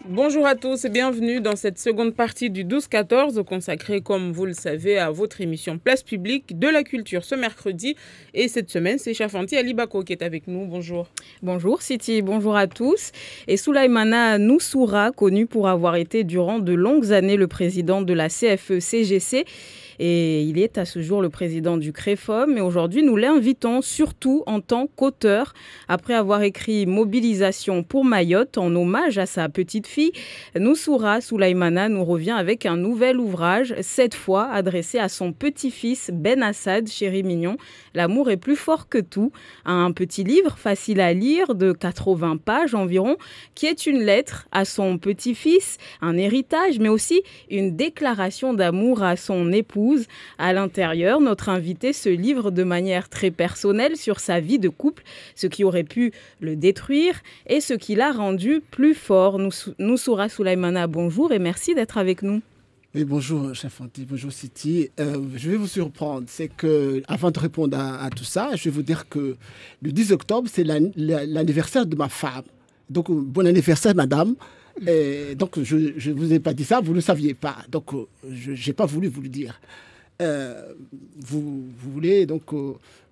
Bonjour à tous et bienvenue dans cette seconde partie du 12-14 consacrée, comme vous le savez, à votre émission Place Publique de la Culture ce mercredi. Et cette semaine, c'est Chafanti Alibako qui est avec nous. Bonjour. Bonjour Siti, bonjour à tous. Et Souleymana Noussoura, connu pour avoir été durant de longues années le président de la CFE-CGC. Et il est à ce jour le président du CREFOM. Et aujourd'hui, nous l'invitons surtout en tant qu'auteur. Après avoir écrit Mobilisation pour Mayotte en hommage à sa petite fille, Noussoura Souleymana nous revient avec un nouvel ouvrage, cette fois adressé à son petit-fils Ben Assad, chéri mignon. L'amour est plus fort que tout. Un petit livre facile à lire de 80 pages environ, qui est une lettre à son petit-fils, un héritage, mais aussi une déclaration d'amour à son épouse. À l'intérieur, notre invité se livre de manière très personnelle sur sa vie de couple, ce qui aurait pu le détruire et ce qui l'a rendu plus fort. Noussoura Souleymana, bonjour et merci d'être avec nous. Oui, bonjour Chafanti, bonjour Siti. Je vais vous surprendre, c'est que avant de répondre à tout ça, je vais vous dire que le 10 octobre, c'est l'anniversaire de ma femme. Donc, bon anniversaire madame. Et donc, je ne vous ai pas dit ça, vous ne le saviez pas. Donc, je n'ai pas voulu vous le dire. Vous voulez donc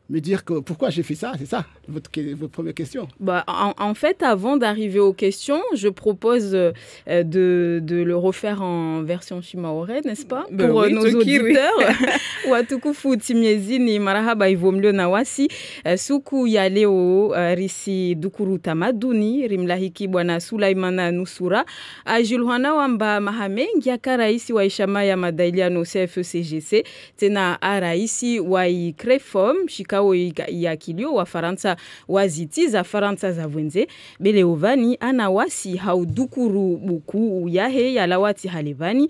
me dire que pourquoi j'ai fait ça, c'est ça votre première question. En fait, avant d'arriver aux questions, je propose de le refaire en version shimaoré, n'est-ce pas? Pour nos auditeurs. Watukufu timiezini marahaba ivomlio na wasi suku ya leo risi dukuru tamaduni rimlahiki bwana Souleymana Noussoura ajulhana wamba mahamengi ya raisi wa ishama ya madailiano CFE-CGC tena raisi wa CREFOM shikao ya kilio wa Faransa waziti za Faransa za vwenze beleovani anawasi haudukuru buku yahe ya lawati halevani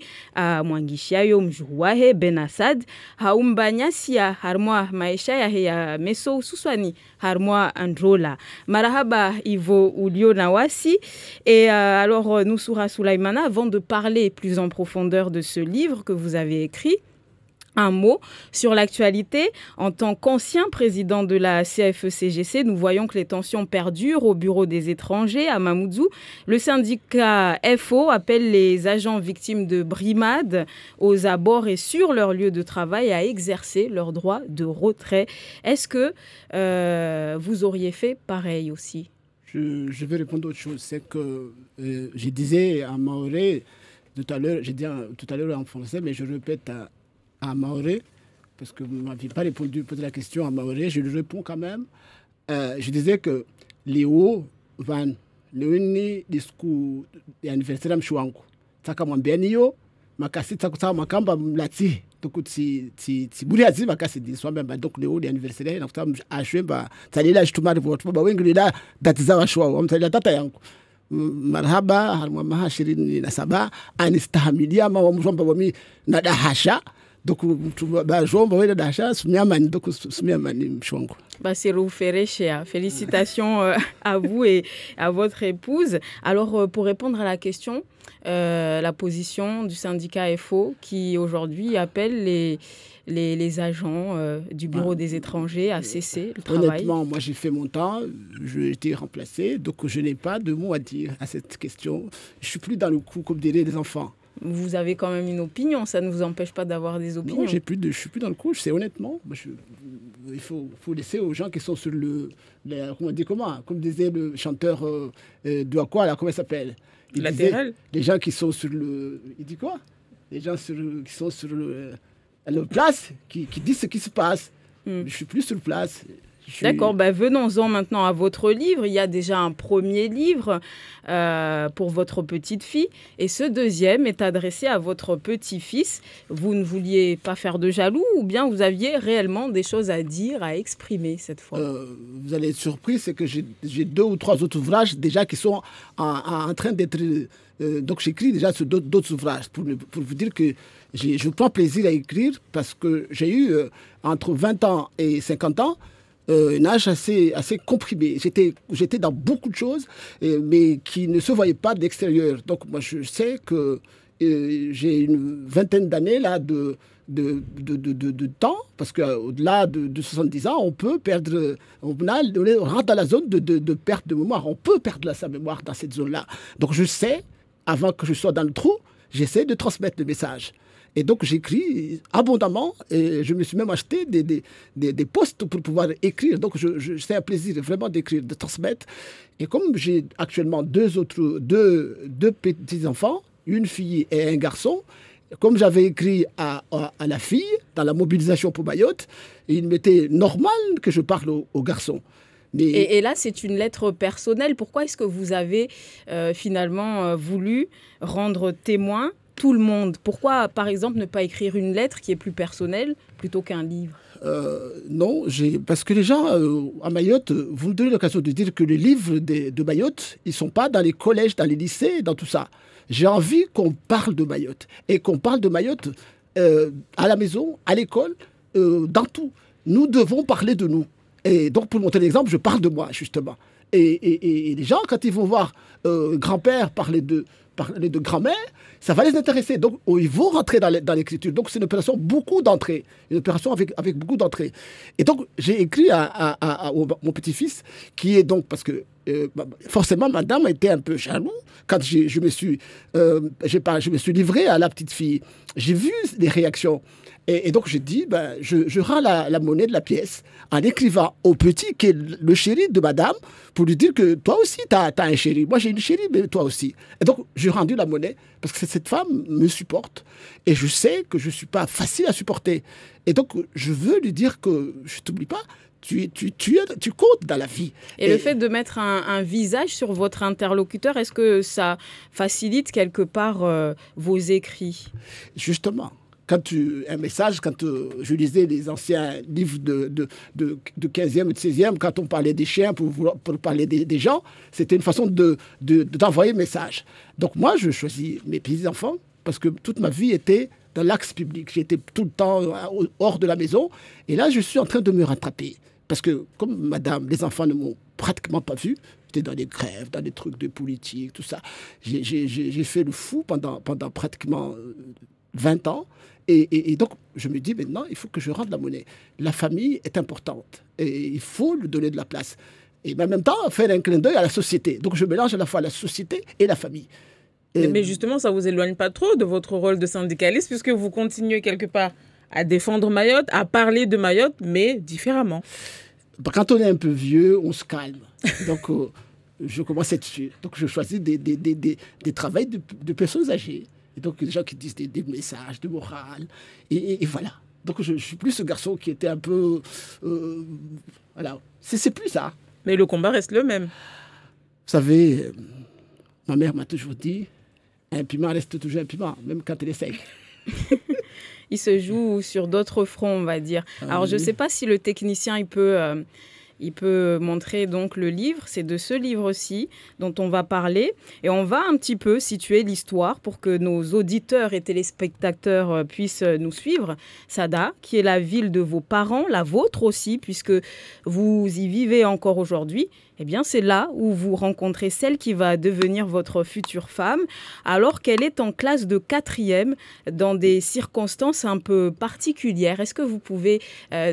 mwangishayo mjuwahe Ben Assad haumbanyasia harmwa maisha yahe ya meso ususwani harmwa androla marahaba ivo ulio nawasi. Et alors Noussoura Souleymana, avant de parler plus en profondeur de ce livre que vous avez écrit, un mot sur l'actualité. En tant qu'ancien président de la CFE-CGC, nous voyons que les tensions perdurent au bureau des étrangers à Mamoudzou. Le syndicat FO appelle les agents victimes de brimades aux abords et sur leur lieu de travail à exercer leur droit de retrait. Est-ce que vous auriez fait pareil aussi? Je vais répondre à autre chose. C'est que je disais à Maoré tout à l'heure, j'ai dit tout à l'heure en français, mais je répète à Maoré, parce que vous ne m'aviez pas posé la question à Maoré, je lui réponds quand même. Je disais que Léo Van, Léoni discours d'anniversaire Mchouanko, Taka Mwambianio, Makasi Takuta Makamba Mlati, donc si Bouriazi Makasi dit soi-même, donc Léo d'anniversaire, donc à Chouemba, Talila Chtumar, votre Wengla, Datizawa Choua, on t'a Tata Yanko. Marhaba, Harma Mahashirin Nasaba, Anistahamilia, Mawamjomba Wami, Nadahasha. Donc, félicitations à vous et à votre épouse. Alors, pour répondre à la question, la position du syndicat FO qui aujourd'hui appelle les agents du bureau des étrangers à cesser le travail. Honnêtement, moi j'ai fait mon temps, j'ai été remplacé, donc je n'ai pas de mots à dire à cette question. Je ne suis plus dans le coup, comme diraient les enfants. Vous avez quand même une opinion, ça ne vous empêche pas d'avoir des opinions. Non, je ne suis plus dans le coup, c'est honnêtement. Il faut laisser aux gens qui sont sur comme disait le chanteur de Aqua, là, comment il s'appelle? Latéral. Les gens qui sont sur le... Il dit quoi? Les gens qui sont sur le place, qui disent ce qui se passe. Je ne suis plus sur place. D'accord, venons-en maintenant à votre livre. Il y a déjà un premier livre pour votre petite fille et ce deuxième est adressé à votre petit-fils. Vous ne vouliez pas faire de jaloux ou bien vous aviez réellement des choses à dire, à exprimer cette fois? Vous allez être surpris, c'est que j'ai 2 ou 3 autres ouvrages déjà qui sont en train d'être... donc j'écris déjà sur d'autres ouvrages pour vous dire que je prends plaisir à écrire parce que j'ai eu entre 20 ans et 50 ans un âge assez comprimé. J'étais dans beaucoup de choses, mais qui ne se voyaient pas de l'extérieur. Donc moi, je sais que j'ai une vingtaine d'années là de temps, parce qu'au-delà de 70 ans, on peut perdre, on rentre dans la zone de perte de mémoire. On peut perdre sa mémoire dans cette zone-là. Donc je sais avant que je sois dans le trou, j'essaie de transmettre le message. Et donc, j'écris abondamment et je me suis même acheté des postes pour pouvoir écrire. Donc, c'est un plaisir vraiment d'écrire, de transmettre. Et comme j'ai actuellement deux petits-enfants, une fille et un garçon, comme j'avais écrit à la fille dans la mobilisation pour Mayotte, il m'était normal que je parle au garçon. Et là, c'est une lettre personnelle. Pourquoi est-ce que vous avez finalement voulu rendre témoin tout le monde? Pourquoi, par exemple, ne pas écrire une lettre qui est plus personnelle plutôt qu'un livre? Non, parce que les gens à Mayotte, vous me donnez l'occasion de dire que les livres de Mayotte, ils ne sont pas dans les collèges, dans les lycées, dans tout ça. J'ai envie qu'on parle de Mayotte et qu'on parle de Mayotte à la maison, à l'école, dans tout. Nous devons parler de nous. Et donc, pour montrer l'exemple, je parle de moi, justement. Et les gens, quand ils vont voir grand-père parler de grand-mère, ça va les intéresser. Donc, ils vont rentrer dans l'écriture. Donc, c'est une opération beaucoup d'entrée. Une opération avec beaucoup d'entrée. Et donc, j'ai écrit à mon petit-fils, qui est donc, parce que forcément, madame était un peu jaloux quand je me suis livré à la petite fille. J'ai vu les réactions. Et donc, j'ai dit, je rends la monnaie de la pièce en écrivant au petit, qui est le chéri de madame, pour lui dire que toi aussi, tu as un chéri. Moi, j'ai une chérie, mais toi aussi. Et donc, j'ai rendu la monnaie parce que cette femme me supporte. Et je sais que je ne suis pas facile à supporter. Et donc, je veux lui dire que je ne t'oublie pas. Tu comptes dans la vie. Et le fait de mettre un visage sur votre interlocuteur, est-ce que ça facilite quelque part vos écrits? Justement. Quand un message, quand je lisais les anciens livres de 15e et de 16e, quand on parlait des chiens pour parler des gens, c'était une façon d'envoyer un message. Donc moi, je choisis mes petits-enfants parce que toute ma vie était dans l'axe public. J'étais tout le temps hors de la maison. Et là, je suis en train de me rattraper. Parce que, comme madame, les enfants ne m'ont pratiquement pas vu. J'étais dans des grèves, dans des trucs de politique, tout ça. J'ai fait le fou pendant pratiquement 20 ans. Et donc, je me dis maintenant, il faut que je rende la monnaie. La famille est importante et il faut lui donner de la place. Et en même temps, faire un clin d'œil à la société. Donc, je mélange à la fois la société et la famille. Mais justement, ça ne vous éloigne pas trop de votre rôle de syndicaliste puisque vous continuez quelque part à défendre Mayotte, à parler de Mayotte, mais différemment. Quand on est un peu vieux, on se calme. Donc, je commence à être sûr. Donc, je choisis des travails de personnes âgées. Et donc, des gens qui disent des messages de morale. Et voilà. Donc, je suis plus ce garçon qui était un peu... voilà. C'est plus ça. Mais le combat reste le même. Vous savez, ma mère m'a toujours dit, un piment reste toujours un piment, même quand il est sec. Il se joue sur d'autres fronts, on va dire. Alors, je ne sais pas si le technicien, il peut montrer donc le livre. C'est de ce livre-ci dont on va parler. Et on va un petit peu situer l'histoire pour que nos auditeurs et téléspectateurs puissent nous suivre. Sada, qui est la ville de vos parents, la vôtre aussi, puisque vous y vivez encore aujourd'hui. Eh bien, c'est là où vous rencontrez celle qui va devenir votre future femme, alors qu'elle est en classe de 4e, dans des circonstances un peu particulières. Est-ce que vous pouvez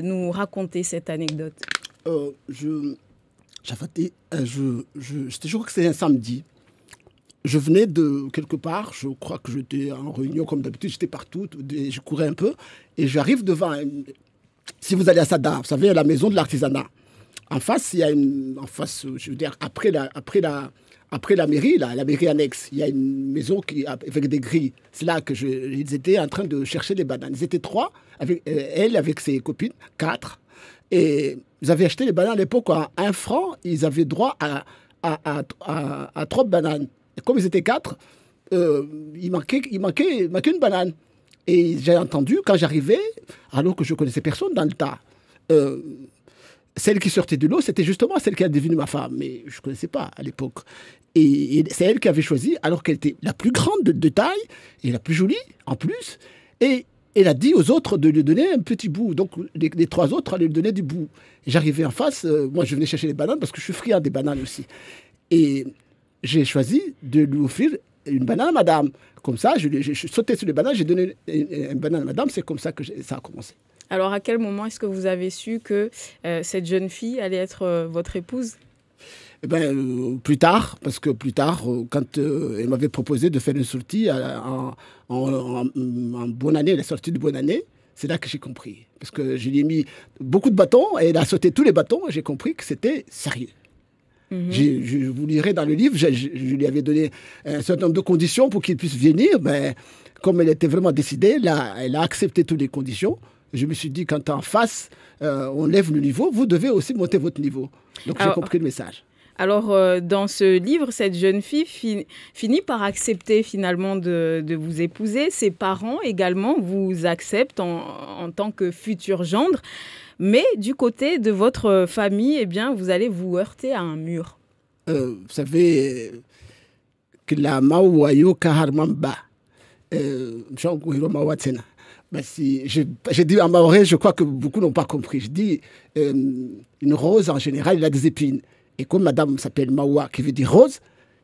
nous raconter cette anecdote ? Je crois que c'était un samedi. Je venais de quelque part, je crois que j'étais en réunion comme d'habitude, j'étais partout, je courais un peu, et j'arrive devant, si vous allez à Sada, vous savez, à la maison de l'artisanat, en face, il y a je veux dire, après la mairie, la mairie annexe, il y a une maison avec des grilles. C'est là que ils étaient en train de chercher des bananes. Ils étaient 3, elle avec ses copines, 4. Et ils avaient acheté les bananes à l'époque à 1 franc. Ils avaient droit à 3 bananes. Et comme ils étaient 4, il manquait une banane. Et j'ai entendu, quand j'arrivais, alors que je ne connaissais personne dans le tas, celle qui sortait de l'eau, c'était justement celle qui est devenue ma femme. Mais je ne connaissais pas à l'époque. Et c'est elle qui avait choisi, alors qu'elle était la plus grande de taille et la plus jolie en plus. Et elle a dit aux autres de lui donner un petit bout. Donc, les 3 autres allaient lui donner du bout. J'arrivais en face, moi je venais chercher les bananes parce que je suis friand des bananes aussi. Et j'ai choisi de lui offrir une banane à madame. Comme ça, je sautais sur les bananes, j'ai donné une banane à madame, c'est comme ça que ça a commencé. Alors, à quel moment est-ce que vous avez su que cette jeune fille allait être votre épouse ? Plus tard, parce que plus tard, quand elle m'avait proposé de faire une sortie en bonne année, la sortie de bonne année, c'est là que j'ai compris. Parce que je lui ai mis beaucoup de bâtons et elle a sauté tous les bâtons et j'ai compris que c'était sérieux. Je vous lirai dans le livre, je lui avais donné un certain nombre de conditions pour qu'il puisse venir, mais comme elle était vraiment décidée, là, elle a accepté toutes les conditions. Je me suis dit, quand en face, on lève le niveau, vous devez aussi monter votre niveau. Donc j'ai compris le message. Alors, dans ce livre, cette jeune fille finit par accepter finalement de vous épouser. Ses parents également vous acceptent en tant que futur gendre. Mais du côté de votre famille, eh bien, vous allez vous heurter à un mur. Vous savez que la Maouayo Kaharmamba, j'ai dit en maoré, je crois que beaucoup n'ont pas compris. Je dis, une rose en général, elle a des épines. Et comme madame s'appelle Mawa, qui veut dire rose,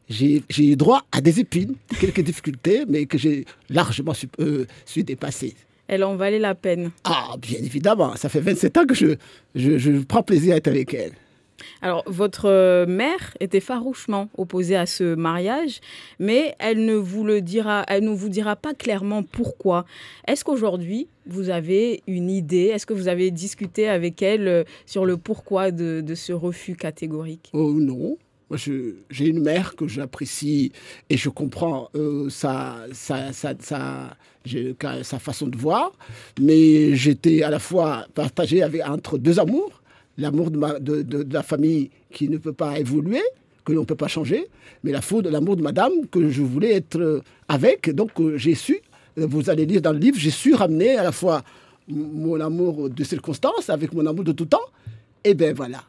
j'ai eu droit à des épines, quelques difficultés, mais que j'ai largement su dépasser. Elle en valait la peine. Ah, bien évidemment. Ça fait 27 ans que je prends plaisir à être avec elle. Alors, votre mère était farouchement opposée à ce mariage, mais elle ne vous dira pas clairement pourquoi. Est-ce qu'aujourd'hui, vous avez une idée? Est-ce que vous avez discuté avec elle sur le pourquoi de ce refus catégorique? Oh non. Moi, j'ai une mère que j'apprécie et je comprends sa façon de voir, mais j'étais à la fois partagé entre deux amours. L'amour de la famille qui ne peut pas évoluer, que l'on ne peut pas changer, mais l'amour de madame que je voulais être avec. Donc j'ai su, vous allez lire dans le livre, j'ai su ramener à la fois mon amour de circonstance avec mon amour de tout temps. Et bien voilà.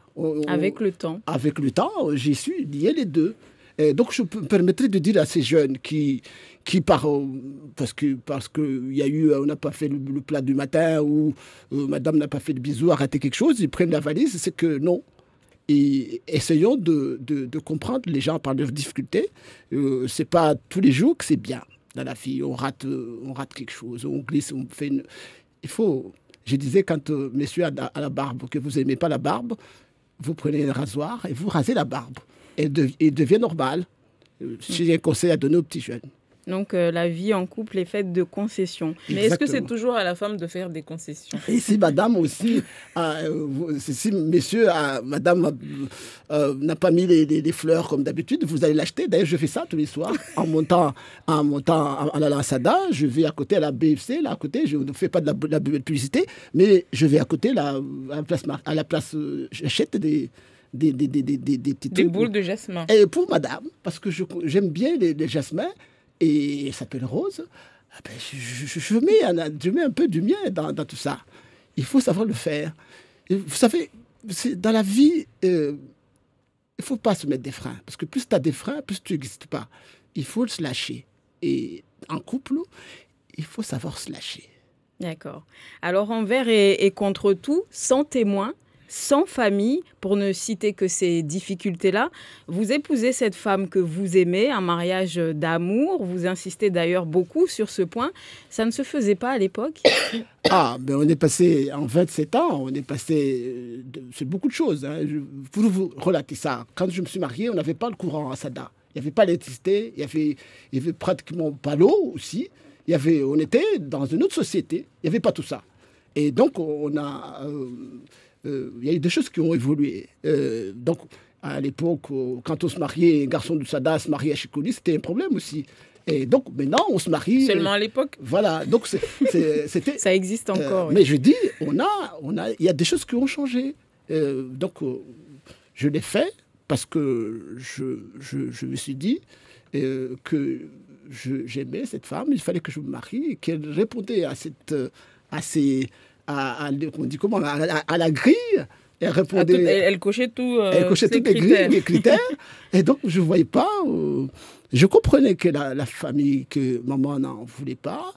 Avec le temps. Avec le temps, j'ai su lier les deux. Et donc je me permettrais de dire à ces jeunes parce que y a eu, on n'a pas fait le plat du matin ou madame n'a pas fait le bisou, a raté quelque chose, ils prennent la valise, c'est que non. Et essayons de comprendre les gens par leurs difficultés. C'est pas tous les jours que c'est bien dans la vie. On rate quelque chose, on glisse, on fait une... Il faut... Je disais, quand messieurs à la barbe, que vous n'aimez pas la barbe, vous prenez un rasoir et vous rasez la barbe. Et devient normal. J'ai un conseil à donner aux petits jeunes. Donc, la vie en couple est faite de concessions. Mais est-ce que c'est toujours à la femme de faire des concessions? Et si madame aussi, si monsieur, madame n'a pas mis les fleurs comme d'habitude, vous allez l'acheter. D'ailleurs, je fais ça tous les soirs. En montant en allant à Sada, je vais à côté à la BFC, là à côté, je ne fais pas de la publicité, mais je vais à côté, là, à la place, j'achète des boules de jasmin. Et pour madame, parce que j'aime bien les jasmins, et elle s'appelle Rose, je mets un peu du mien dans tout ça. Il faut savoir le faire. Et vous savez, dans la vie, il ne faut pas se mettre des freins. Parce que plus tu as des freins, plus tu n'existes pas. Il faut se lâcher. Et en couple, il faut savoir se lâcher. D'accord. Alors, envers et contre tout, sans témoin, sans famille, pour ne citer que ces difficultés-là, vous épousez cette femme que vous aimez, un mariage d'amour. Vous insistez d'ailleurs beaucoup sur ce point. Ça ne se faisait pas à l'époque? On est passé en 27 ans, on est passé c'est beaucoup de choses. Hein. Pour vous relater ça, quand je me suis marié, on n'avait pas le courant à Sada. Il n'y avait pas l'électricité, il y avait pratiquement pas l'eau aussi. On était dans une autre société, il n'y avait pas tout ça. Et donc, il y a eu des choses qui ont évolué. Donc, à l'époque, quand on se mariait, un garçon de Sada se mariait à Chikoli, c'était un problème aussi. Et donc, maintenant, on se marie... Seulement à l'époque? Voilà, donc c'était... Ça existe encore. Oui. Mais je dis, il y a des choses qui ont changé. Donc, je l'ai fait parce que je me suis dit que j'aimais cette femme, il fallait que je me marie et qu'elle répondait à la grille. Elle répondait. Elle cochait tout. Elle cochait toutes les critères. Et donc, je ne voyais pas. Je comprenais que la famille, que maman n'en voulait pas,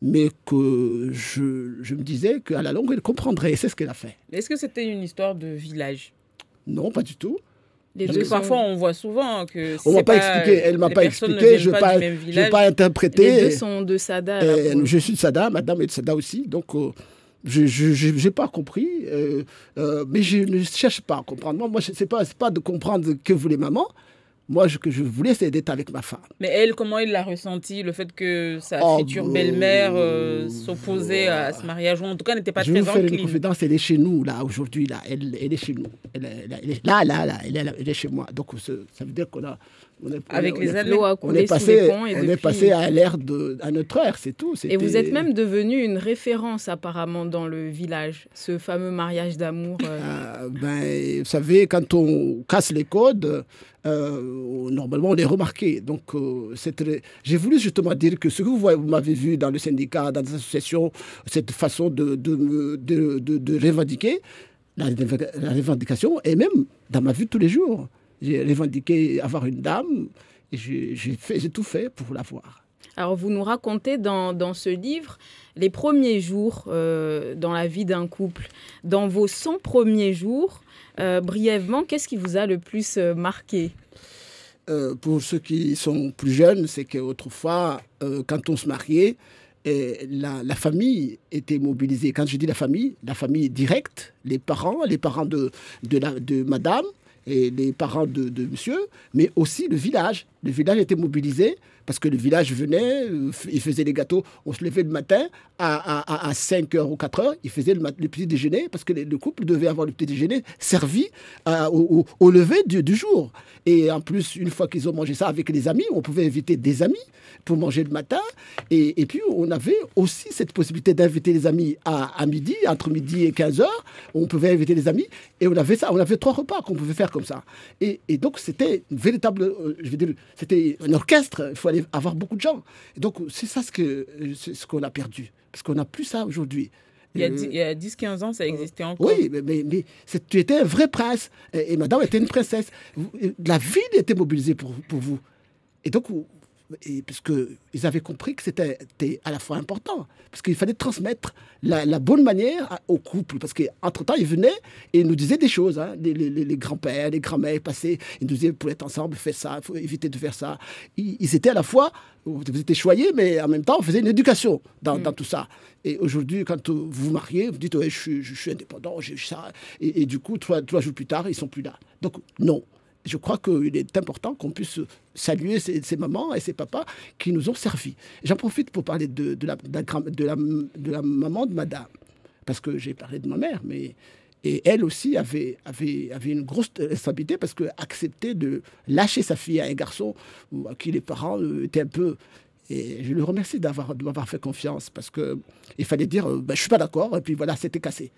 mais que je me disais qu'à la longue, elle comprendrait. Et c'est ce qu'elle a fait. Est-ce que c'était une histoire de village? Non, pas du tout. Parce que parfois, on voit souvent que... On ne m'a pas expliqué, elle ne m'a pas expliqué, je n'ai pas interprété. Les deux sont de Sada. Je suis de Sada, madame est de Sada aussi. Donc, Je n'ai pas compris, mais je ne cherche pas à comprendre. Moi, c'est pas de comprendre que voulait maman. Moi, ce que je voulais, c'est d'être avec ma femme. Mais elle, comment elle l'a ressenti, le fait que sa future belle-mère s'opposait à ce mariage, ou en tout cas n'était pas très encline? Je vais vous faire une confidence, elle est chez nous, là, aujourd'hui, là. Elle est chez nous. Elle est chez moi. Donc, ça veut dire qu'on a... Avec les années, on est passé à notre ère, c'est tout. Et vous êtes même devenu une référence, apparemment, dans le village, ce fameux mariage d'amour. Vous savez, quand on casse les codes... normalement, on est remarqué. Donc, j'ai voulu justement dire que ce que vous m'avez vu dans le syndicat, dans les associations, cette façon de revendiquer, la revendication, et même dans ma vie de tous les jours. J'ai revendiqué avoir une dame et j'ai tout fait pour l'avoir. Alors, vous nous racontez dans ce livre les premiers jours dans la vie d'un couple. Dans vos 100 premiers jours, brièvement, qu'est-ce qui vous a le plus marqué ? Pour ceux qui sont plus jeunes, c'est qu'autrefois, quand on se mariait, la famille était mobilisée. Quand je dis la famille directe, les parents de madame et les parents de monsieur, mais aussi le village. Le village était mobilisé parce que le village venait, il faisait les gâteaux. On se levait le matin à 5h ou 4h, il faisait le petit déjeuner parce que le couple devait avoir le petit déjeuner servi au lever du jour. Et en plus, une fois qu'ils ont mangé ça avec les amis, on pouvait inviter des amis pour manger le matin. Et puis, on avait aussi cette possibilité d'inviter les amis à midi, entre midi et 15h. On pouvait inviter les amis. Et on avait 3 repas qu'on pouvait faire comme ça. Et donc, c'était une véritable... c'était un orchestre. Il fallait avoir beaucoup de gens. Et donc, c'est ça ce qu'on a perdu. Parce qu'on n'a plus ça aujourd'hui. Il y a 10-15 ans, ça existait encore. Oui, mais tu étais un vrai prince. Et madame était une princesse. La ville était mobilisée pour vous. Et donc, parce qu'ils avaient compris que c'était à la fois important. Parce qu'il fallait transmettre la bonne manière au couple. Parce qu'entre-temps, ils venaient et ils nous disaient des choses. Hein. Les grands-pères, les grands-mères passaient. Ils nous disaient, pour être ensemble, faites ça, il faut éviter de faire ça. Ils étaient à la fois, vous étiez choyés, mais en même temps, on faisait une éducation dans tout ça. Et aujourd'hui, quand vous vous mariez, vous dites, ouais, je suis indépendant, j'ai ça. Et du coup, 3 jours plus tard, ils ne sont plus là. Donc, non. Je crois qu'il est important qu'on puisse saluer ces mamans et ces papas qui nous ont servi. J'en profite pour parler de la maman de madame, parce que j'ai parlé de ma mère, et elle aussi avait une grosse responsabilité parce qu'accepter de lâcher sa fille à un garçon à qui les parents étaient un peu... Et je le remercie de m'avoir fait confiance parce qu'il fallait dire je ne suis pas d'accord, et puis voilà, c'était cassé.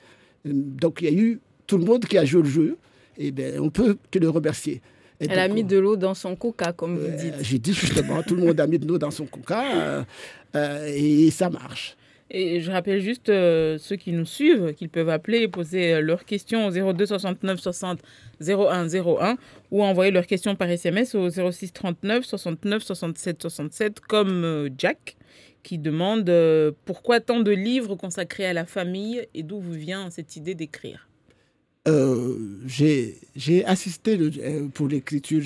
Donc il y a eu tout le monde qui a joué le jeu. Eh bien, on peut que le remercier. Elle a mis de l'eau dans son coca, comme vous dites. J'ai dit justement, tout le monde a mis de l'eau dans son coca et ça marche. Et je rappelle juste ceux qui nous suivent qu'ils peuvent appeler et poser leurs questions au 02 69 60 01 01 ou envoyer leurs questions par SMS au 06 39 69 67 67 comme Jack qui demande pourquoi tant de livres consacrés à la famille et d'où vous vient cette idée d'écrire. J'ai assisté pour l'écriture,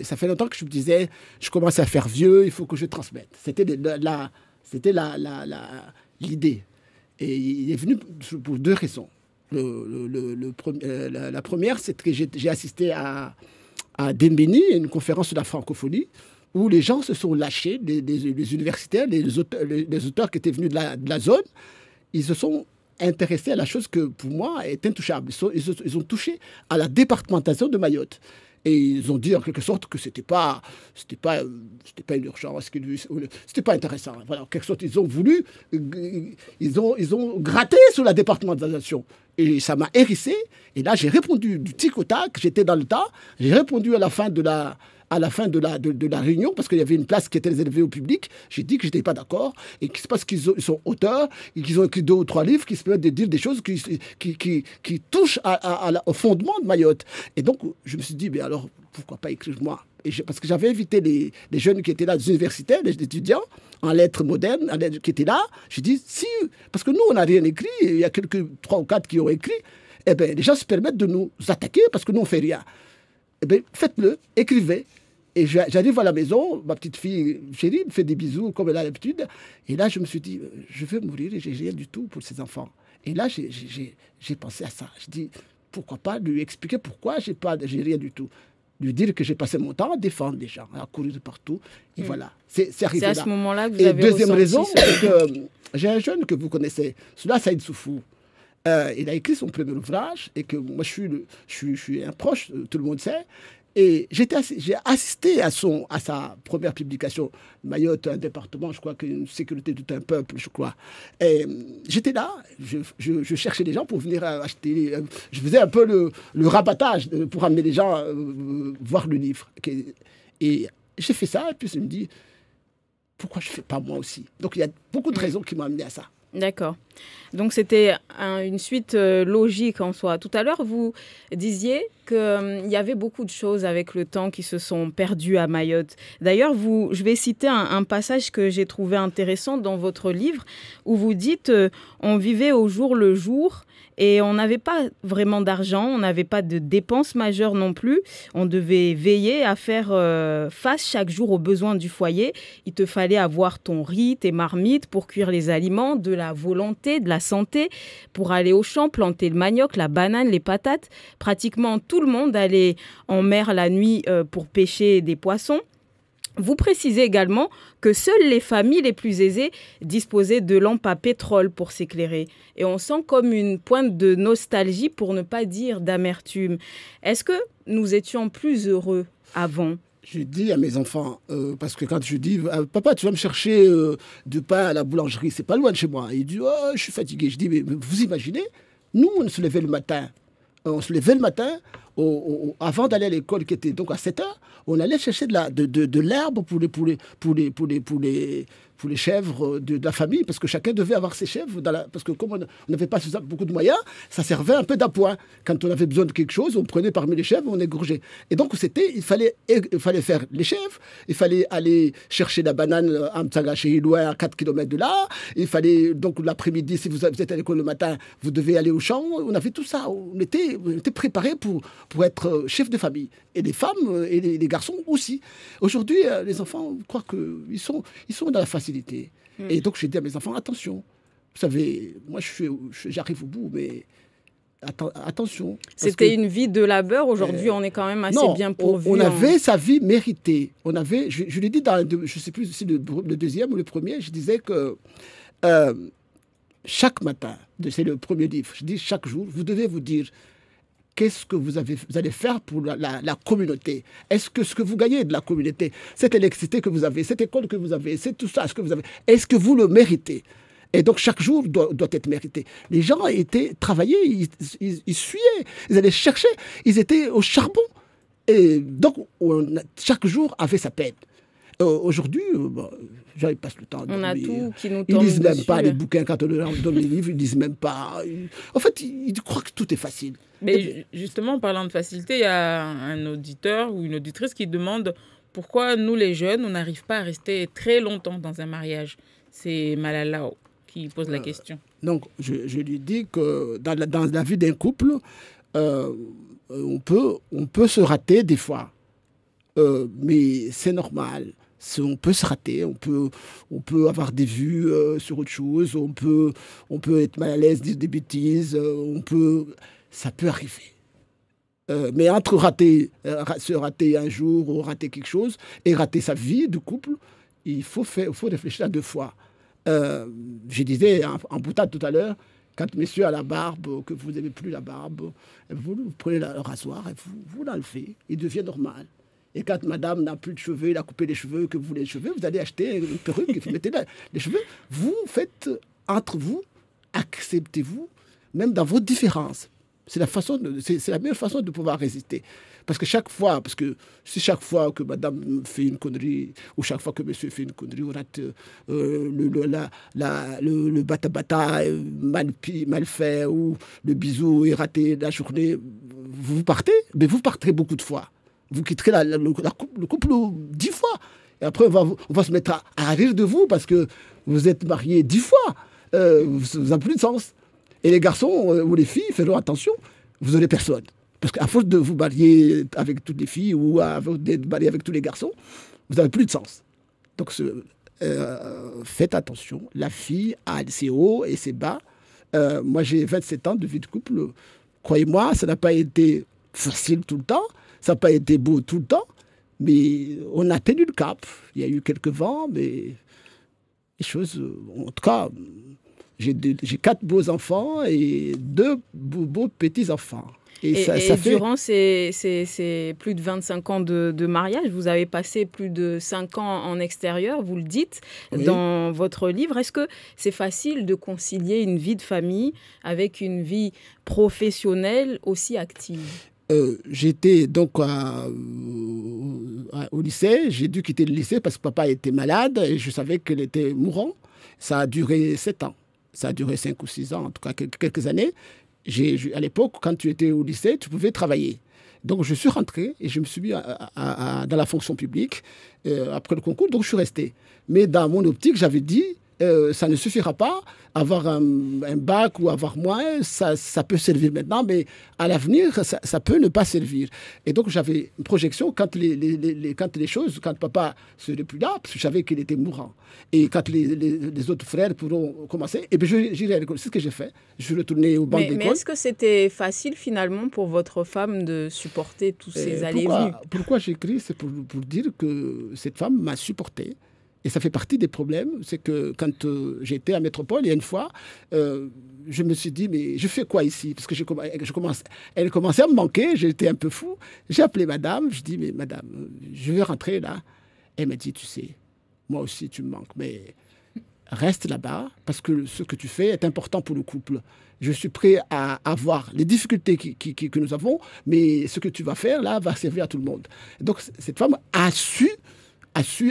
ça fait longtemps que je me disais, je commence à faire vieux, il faut que je transmette. C'était l'idée. Et il est venu pour 2 raisons. La première, c'est que j'ai assisté à Dembéni, une conférence sur la francophonie, où les gens se sont lâchés, les universitaires, les auteurs qui étaient venus de la zone, ils se sont intéressés à la chose que, pour moi, est intouchable. Ils ont touché à la départementation de Mayotte. Et ils ont dit, en quelque sorte, que c'était pas une urgence, c'était pas intéressant. Voilà, en quelque sorte, ils ont voulu, ils ont gratté sur la départementalisation. Et ça m'a hérissé. Et là, j'ai répondu du tic au tac, j'étais dans le tas. J'ai répondu à la fin de la réunion, parce qu'il y avait une place qui était réservée au public. J'ai dit que je n'étais pas d'accord, et que c'est parce qu'ils sont auteurs, et qu'ils ont écrit 2 ou 3 livres qui se permettent de dire des choses qui touchent au fondement de Mayotte. Et donc, je me suis dit, mais alors, pourquoi pas écrire moi ? Parce que j'avais invité les jeunes qui étaient là, les universitaires, les étudiants, en lettres modernes, qui étaient là. J'ai dit, si, parce que nous, on n'a rien écrit, il y a 3 ou 4 qui ont écrit, eh bien, les gens se permettent de nous attaquer parce que nous, on ne fait rien. Eh bien, faites-le, écrivez. Et j'arrive à la maison, ma petite fille chérie me fait des bisous comme elle a l'habitude. Et là, je me suis dit, je veux mourir et j'ai rien du tout pour ces enfants. Et là, j'ai pensé à ça. Je dis, pourquoi pas lui expliquer pourquoi j'ai rien du tout. Lui dire que j'ai passé mon temps à défendre les gens, à courir partout. Et voilà, c'est arrivé là. C'est à ce moment-là que vous avez deuxième raison, ressenti c'est que j'ai un jeune que vous connaissez, celui-là, Saïd Soufou. Il a écrit son premier ouvrage et que moi, je suis un proche, tout le monde sait. Et j'ai assisté à sa première publication, Mayotte, un département, je crois qu'une sécurité de tout un peuple, je crois. Et j'étais là, je cherchais des gens pour venir acheter. Je faisais un peu le rabattage pour amener les gens voir le livre. Et j'ai fait ça, et puis je me dis, pourquoi je ne fais pas moi aussi? Donc il y a beaucoup de raisons qui m'ont amené à ça. D'accord. Donc, c'était une suite logique en soi. Tout à l'heure, vous disiez qu'il y avait beaucoup de choses avec le temps qui se sont perdues à Mayotte. D'ailleurs, je vais citer un passage que j'ai trouvé intéressant dans votre livre où vous dites on vivait au jour le jour et on n'avait pas vraiment d'argent, on n'avait pas de dépenses majeures non plus. On devait veiller à faire face chaque jour aux besoins du foyer. Il te fallait avoir ton riz, tes marmites pour cuire les aliments, de la volonté, de la santé, pour aller au champ, planter le manioc, la banane, les patates. Pratiquement tout le monde allait en mer la nuit pour pêcher des poissons. Vous précisez également que seules les familles les plus aisées disposaient de lampes à pétrole pour s'éclairer. Et on sent comme une pointe de nostalgie, pour ne pas dire d'amertume. Est-ce que nous étions plus heureux avant ? Je dis à mes enfants, parce que quand je dis, papa, tu vas me chercher du pain à la boulangerie, c'est pas loin de chez moi. Il dit, oh, je suis fatigué. Je dis, mais vous imaginez, nous, on se levait le matin. Avant d'aller à l'école, qui était donc à 7 heures, on allait chercher de l'herbe pour les chèvres de la famille, parce que chacun devait avoir ses chèvres, parce que comme on n'avait pas beaucoup de moyens, ça servait un peu d'appoint. Quand on avait besoin de quelque chose, on prenait parmi les chèvres, on égorgeait. Et donc, il fallait faire les chèvres, il fallait aller chercher la banane à Mtsagaché, loin, à 4 km de là, il fallait, donc l'après-midi, si vous êtes à l'école le matin, vous devez aller au champ, on avait tout ça, on était préparés pour être chef de famille. Et les femmes et les garçons aussi. Aujourd'hui, les enfants, je crois qu'ils sont dans la facilité. Et donc, j'ai dit à mes enfants, attention. Vous savez, moi, j'arrive au bout, mais attention. C'était une vie de labeur. Aujourd'hui, on est quand même assez bien pourvu. On avait sa vie méritée. Je l'ai dit dans, je ne sais plus si le deuxième ou le premier, je disais que chaque matin, c'est le premier livre, je dis chaque jour, vous devez vous dire, qu'est-ce que vous allez faire pour la communauté? Est-ce que ce que vous gagnez de la communauté, cette électricité que vous avez, cette école que vous avez, c'est tout ça, ce que vous avez, est-ce que vous le méritez? Et donc, chaque jour doit être mérité. Les gens travaillaient, ils suyaient, ils allaient chercher, ils étaient au charbon. Et donc, chaque jour avait sa peine. Aujourd'hui, j'y passe le temps. On a tout qui nous tombe Ils lisent même dessus. pas les bouquins quand on leur donne les livres, ils lisent même pas. En fait, ils croient que tout est facile. Mais justement, en parlant de facilité, il y a un auditeur ou une auditrice qui demande pourquoi nous, les jeunes, on n'arrive pas à rester très longtemps dans un mariage. C'est Malala qui pose la question. Donc, je lui dis que dans la vie d'un couple, on peut se rater des fois. Mais c'est normal. On peut se rater, on peut avoir des vues sur autre chose, on peut être mal à l'aise, dire des bêtises, ça peut arriver. Mais entre se rater un jour ou rater quelque chose et rater sa vie de couple, il faut réfléchir à 2 fois. Je disais en boutade tout à l'heure, quand monsieur a la barbe, que vous n'aimez plus la barbe, vous prenez le rasoir et vous l'enlevez, il devient normal. Et quand madame n'a plus de cheveux, il a coupé les cheveux, que vous voulez les cheveux, vous allez acheter une perruque et vous mettez les cheveux. Vous faites entre vous, acceptez-vous, même dans vos différences. C'est la meilleure façon de pouvoir résister. Parce que chaque fois que madame fait une connerie, ou chaque fois que monsieur fait une connerie, on rate le bata-bata mal fait, ou le bisou est raté la journée, vous partez, mais vous partirez beaucoup de fois. Vous quitterez le couple 10 fois. Et après, on va se mettre à rire de vous parce que vous êtes mariés 10 fois. Ça n'a plus de sens. Et les garçons ou les filles, feront attention, vous n'aurez personne. Parce qu'à force de vous marier avec toutes les filles ou d'être marié avec tous les garçons, vous n'avez plus de sens. Donc, faites attention. La fille a ses hauts et ses bas. Moi, j'ai 27 ans de vie de couple. Croyez-moi, ça n'a pas été facile tout le temps. Ça n'a pas été beau tout le temps. Mais on a tenu le cap. Il y a eu quelques vents, mais les choses... En tout cas, j'ai 4 beaux enfants et 2 beaux petits-enfants. Et durant ces plus de 25 ans de mariage, vous avez passé plus de 5 ans en extérieur, vous le dites, dans votre livre. Est-ce que c'est facile de concilier une vie de famille avec une vie professionnelle aussi active ? J'étais donc au lycée. J'ai dû quitter le lycée parce que papa était malade et je savais qu'il était mourant. Ça a duré 7 ans. Ça a duré 5 ou 6 ans, en tout cas quelques années. À l'époque, quand tu étais au lycée, tu pouvais travailler. Donc, je suis rentré et je me suis mis dans la fonction publique après le concours. Donc, je suis resté. Mais dans mon optique, j'avais dit, ça ne suffira pas. Avoir un bac ou avoir moins, ça peut servir maintenant, mais à l'avenir, ça peut ne pas servir. Et donc, j'avais une projection quand papa serait plus là, parce que je savais qu'il était mourant. Et quand les autres frères pourront commencer, et bien j'irai à l'école. C'est ce que j'ai fait. Je suis retourné au banc d'école. Mais est-ce que c'était facile, finalement, pour votre femme de supporter tous ces allées et venues ? Pourquoi j'écris ? C'est pour dire que cette femme m'a supporté. Et ça fait partie des problèmes. C'est que quand j'étais à Métropole, il y a une fois, je me suis dit, mais je fais quoi ici ? Parce que elle commençait à me manquer, j'étais un peu fou. J'ai appelé madame, je dis, mais madame, je vais rentrer là. Elle m'a dit, tu sais, moi aussi tu me manques, mais reste là-bas, parce que ce que tu fais est important pour le couple. Je suis prêt à avoir les difficultés que nous avons, mais ce que tu vas faire là va servir à tout le monde. Donc cette femme a su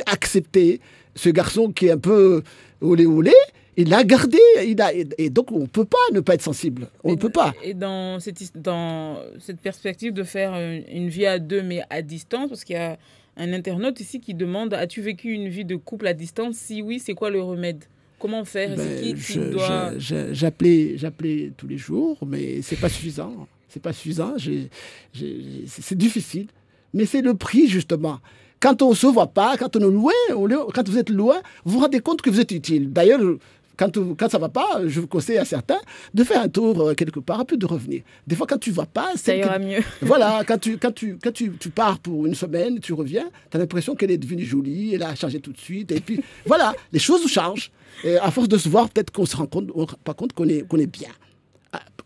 accepter ce garçon qui est un peu olé, il l'a gardé. Et donc, on ne peut pas ne pas être sensible. On ne peut pas. Et dans cette perspective de faire une vie à 2, mais à distance, parce qu'il y a un internaute ici qui demande, as-tu vécu une vie de couple à distance ? Si oui, c'est quoi le remède ? Comment faire ? J'appelais tous les jours, mais ce n'est pas suffisant. C'est pas suffisant. C'est difficile. Mais c'est le prix, justement. Quand on ne se voit pas, quand on est loin, quand vous êtes loin, vous vous rendez compte que vous êtes utile. D'ailleurs, quand ça ne va pas, je vous conseille à certains de faire un tour quelque part, puis de revenir. Des fois, quand tu ne vas pas... Ça ira mieux. Voilà, quand tu pars pour une semaine, tu reviens, tu as l'impression qu'elle est devenue jolie, elle a changé tout de suite. Et puis, voilà, les choses changent. Et à force de se voir, peut-être qu'on se rend pas compte qu'on est bien.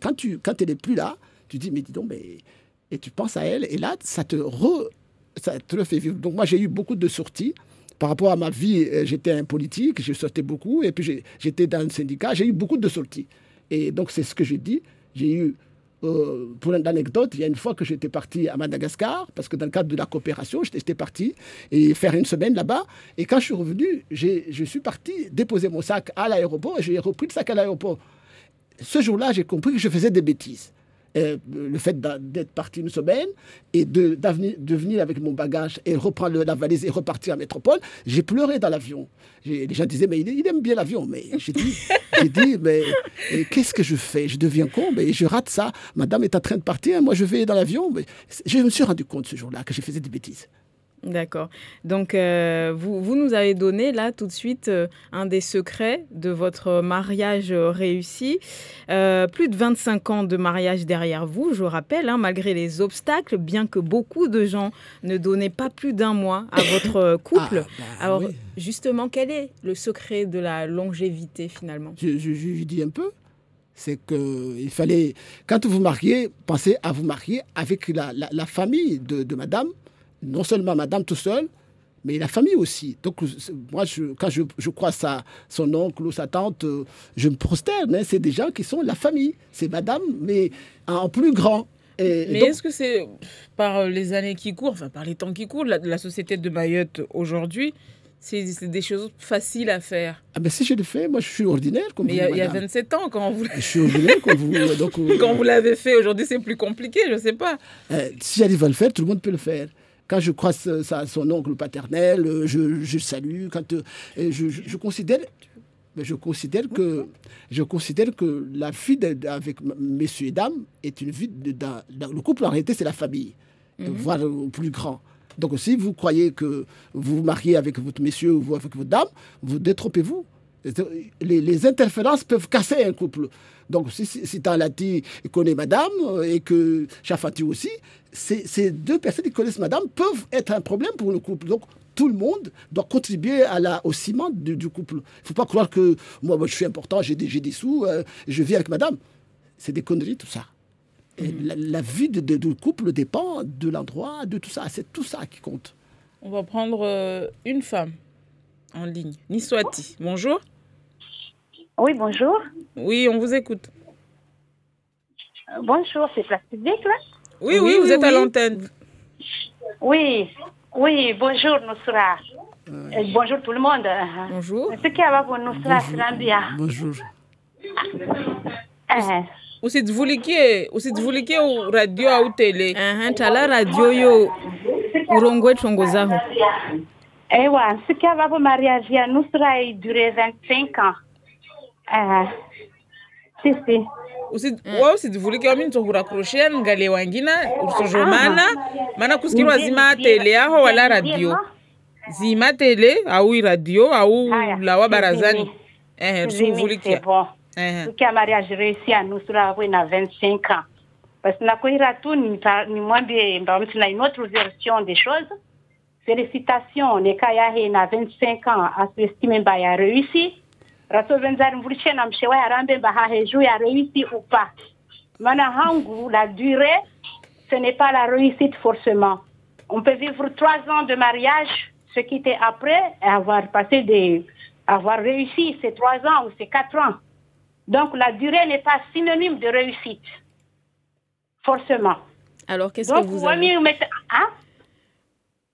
Quand elle n'est plus là, tu dis, mais dis donc, et tu penses à elle, et là, ça te le fait vivre. Donc moi, j'ai eu beaucoup de sorties. Par rapport à ma vie, j'étais un politique, je sortais beaucoup, et puis j'étais dans un syndicat, j'ai eu beaucoup de sorties. Et donc, c'est ce que j'ai dit. J'ai eu, pour l'anecdote, il y a une fois que j'étais parti à Madagascar, parce que dans le cadre de la coopération, j'étais parti et faire une semaine là-bas. Et quand je suis revenu, je suis parti déposer mon sac à l'aéroport, et j'ai repris le sac à l'aéroport. Ce jour-là, j'ai compris que je faisais des bêtises. Le fait d'être parti une semaine et de venir avec mon bagage et reprendre la valise et repartir à Métropole, j'ai pleuré dans l'avion. Les gens disaient, mais il aime bien l'avion. Mais j'ai dit, mais qu'est-ce que je fais ? Je deviens con, mais je rate ça. Madame est en train de partir, moi je vais dans l'avion. Mais je me suis rendu compte ce jour-là que je faisais des bêtises. D'accord. Donc, vous nous avez donné là tout de suite un des secrets de votre mariage réussi. Plus de 25 ans de mariage derrière vous, je rappelle, malgré les obstacles, bien que beaucoup de gens ne donnaient pas plus d'1 mois à votre couple. Alors, oui. Justement, quel est le secret de la longévité finalement ? Je dis un peu. C'est qu'il fallait, quand vous mariez, pensez à vous marier avec la famille de madame. Non seulement madame tout seul, mais la famille aussi. Donc, moi, quand je crois son oncle ou sa tante, je me prosterne. C'est des gens qui sont la famille. C'est madame, mais en plus grand. Mais donc, est-ce que c'est par les années qui courent, enfin par les temps qui courent, la société de Mayotte aujourd'hui, c'est des choses faciles à faire? Ben si je le fais, moi je suis ordinaire comme vous. Mais il y a 27 ans quand vous... Je suis ordinaire comme vous. Donc, quand vous l'avez fait, aujourd'hui c'est plus compliqué, je ne sais pas. Si j'arrive à le faire, tout le monde peut le faire. Quand je croise son oncle paternel, je salue. Quand je considère que la vie avec messieurs et dames est une vie le couple en réalité c'est la famille, voire au plus grand. Donc si vous croyez que vous vous mariez avec votre monsieur ou avec votre dame, vous détrompez-vous. Les interférences peuvent casser un couple. Donc, si Talati connaît madame et que Chafati aussi, ces deux personnes qui connaissent madame peuvent être un problème pour le couple. Donc, tout le monde doit contribuer au ciment du couple. Il ne faut pas croire que moi, je suis important, j'ai des sous, je vis avec madame. C'est des conneries, tout ça. Et la vie du couple dépend de l'endroit, de tout ça. C'est tout ça qui compte. On va prendre une femme en ligne. Niswati, bonjour. Oui, bonjour. Oui, on vous écoute. Bonjour, c'est Place Publique, là? Oui, vous êtes à l'antenne. Oui, bonjour, Nousra. Bonjour tout le monde. Bonjour. Ce qui va pour Nousra, c'est bien. Bonjour. Usituvulike radio au télé. Tala radio yo urongwe tongozaho. Ewa, ce qui va pour mariage, Nousra a duré 25 ans. Si. Usituvulike wami ntokurakroshia ngale wangina usojomana mana kusikirwa zima tele aho wala radio. Zima tele au radio au lawa barazani. C'est bon. Ce qui a mariage réussi à nous sera à 25 ans. Parce que nous avons une autre version des choses. Félicitations, les Kaya a 25 ans à s'estimer qu'il a réussi. Rato Benzar Mvulche na mshewa ya rambe bahaheju ya réussi ou pas. Mana hangu, la durée, ce n'est pas la réussite forcément. On peut vivre 3 ans de mariage, ce qui était après avoir réussi ces 3 ans ou ces 4 ans. Donc la durée n'est pas synonyme de réussite, forcément. Alors qu'est-ce que vous avez?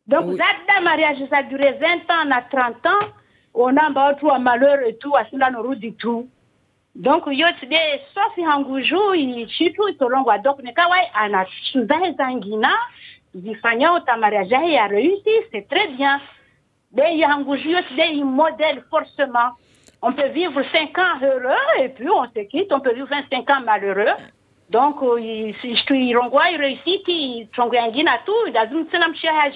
Donc, le mariage, ça a duré 20 ans à 30 ans. On a un malheur et tout, à cela nous roule du tout. Donc, il y a des sauf hangoujou, il chitou, il tolongwa. Donc, ne kawai, ana chouzahe zangina, zifanya ota mariage, il a réussi, c'est très bien. Mais il y a hangoujou, il y a un modèle forcément. On peut vivre 5 ans heureux et puis on se quitte, on peut vivre 25 ans malheureux. Donc, il réussit, il a tout, il a dit,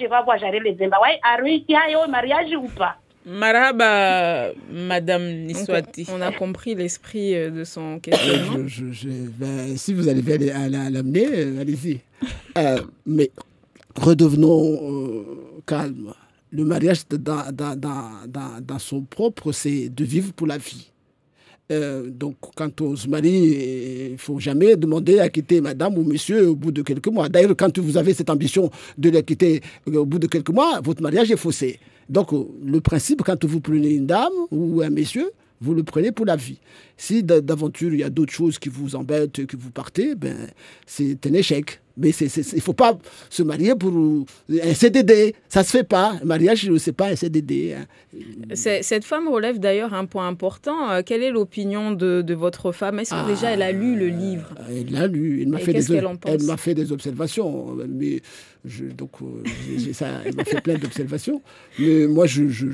je vais voir, j'arrive les Zimbabwe, a réussi au mariage ou pas? Marhaba, Madame Niswati. On a compris l'esprit de son questionnement. Si vous allez l'amener, allez-y. Mais redevenons calmes. Le mariage, dans son propre, c'est de vivre pour la vie. Donc, quand on se marie, il ne faut jamais demander à quitter madame ou monsieur au bout de quelques mois. D'ailleurs, quand vous avez cette ambition de la quitter au bout de quelques mois, votre mariage est faussé. Donc, le principe, quand vous prenez une dame ou un monsieur, vous le prenez pour la vie. Si d'aventure, il y a d'autres choses qui vous embêtent, que vous partez, c'est un échec. Mais il ne faut pas se marier pour un CDD. Ça ne se fait pas. Le mariage, ce n'est pas un CDD. Cette femme relève d'ailleurs un point important. Quelle est l'opinion de votre femme? Est-ce que déjà elle a lu le livre? Elle l'a lu. Elle m'a fait des observations. Mais elle m'a fait plein d'observations. Mais moi, ces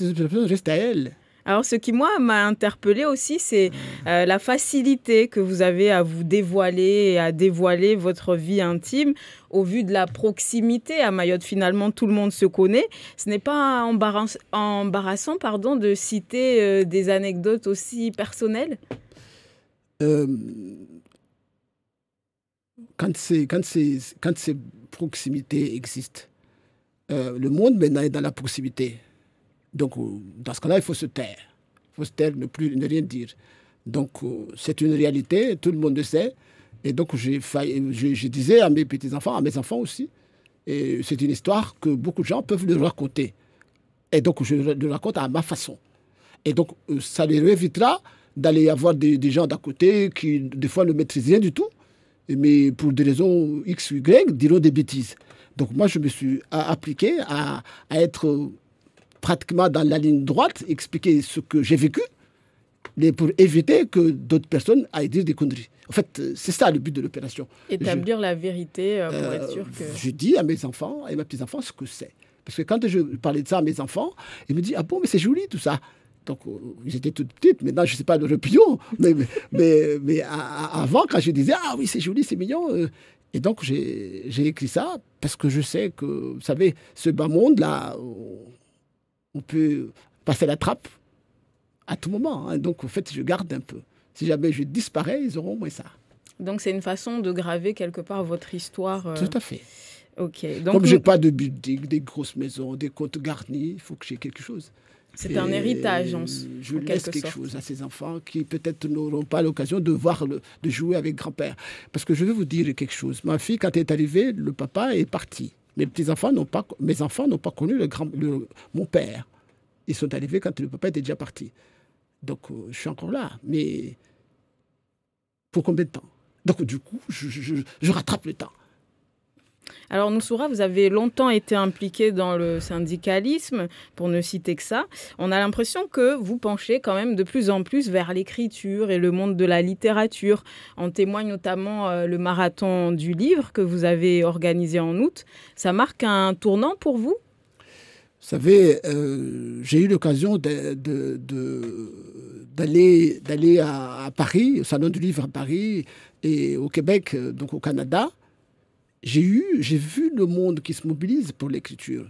observations restent à elle. Alors, ce qui, moi, m'a interpellée aussi, c'est la facilité que vous avez à vous dévoiler et à dévoiler votre vie intime au vu de la proximité à Mayotte. Finalement, tout le monde se connaît. Ce n'est pas embarrassant de citer des anecdotes aussi personnelles? Quand ces proximités existent, le monde maintenant est dans la proximité. Donc, dans ce cas-là, il faut se taire. Il faut se taire, ne rien dire. Donc, c'est une réalité, tout le monde le sait. Et donc, je disais à mes petits-enfants, à mes enfants aussi, et c'est une histoire que beaucoup de gens peuvent le raconter. Et donc, je le raconte à ma façon. Et donc, ça les évitera d'aller avoir des gens d'à côté qui, des fois, ne maîtrisent rien du tout, mais pour des raisons X ou Y, diront des bêtises. Donc, moi, je me suis appliqué à être pratiquement dans la ligne droite, expliquer ce que j'ai vécu, mais pour éviter que d'autres personnes aillent dire des conneries. En fait, c'est ça le but de l'opération. Établir la vérité pour être sûr que... Je dis à mes enfants et à mes petits-enfants ce que c'est. Parce que quand je parlais de ça à mes enfants, ils me disent « Ah bon, mais c'est joli tout ça !» Donc, ils étaient toutes petites. Maintenant, je ne sais pas leur opinion. Mais avant, quand je disais « Ah oui, c'est joli, c'est mignon !» Et donc, j'ai écrit ça parce que je sais que, vous savez, ce bas monde-là... on peut passer la trappe à tout moment. Hein. Donc, en fait, je garde un peu. Si jamais je disparais, ils auront au moins ça. Donc, c'est une façon de graver quelque part votre histoire. Tout à fait. Ok. Donc, comme je n'ai pas de building, des grosses maisons, des comptes garnis, il faut que j'ai quelque chose. C'est un héritage, je laisse quelque chose à ces enfants qui peut-être n'auront pas l'occasion de voir, de jouer avec grand-père. Parce que je vais vous dire quelque chose. Ma fille, quand elle est arrivée, le papa est parti. Mes enfants n'ont pas connu mon père. Ils sont arrivés quand le papa était déjà parti. Donc, je suis encore là. Mais pour combien de temps? Donc, du coup, je rattrape le temps. Alors, Noussoura, vous avez longtemps été impliqué dans le syndicalisme, pour ne citer que ça. On a l'impression que vous penchez quand même de plus en plus vers l'écriture et le monde de la littérature. En témoigne notamment le marathon du livre que vous avez organisé en août. Ça marque un tournant pour vous? Vous savez, j'ai eu l'occasion d'aller à Paris, au Salon du Livre à Paris et au Québec, donc au Canada. J'ai vu le monde qui se mobilise pour l'écriture.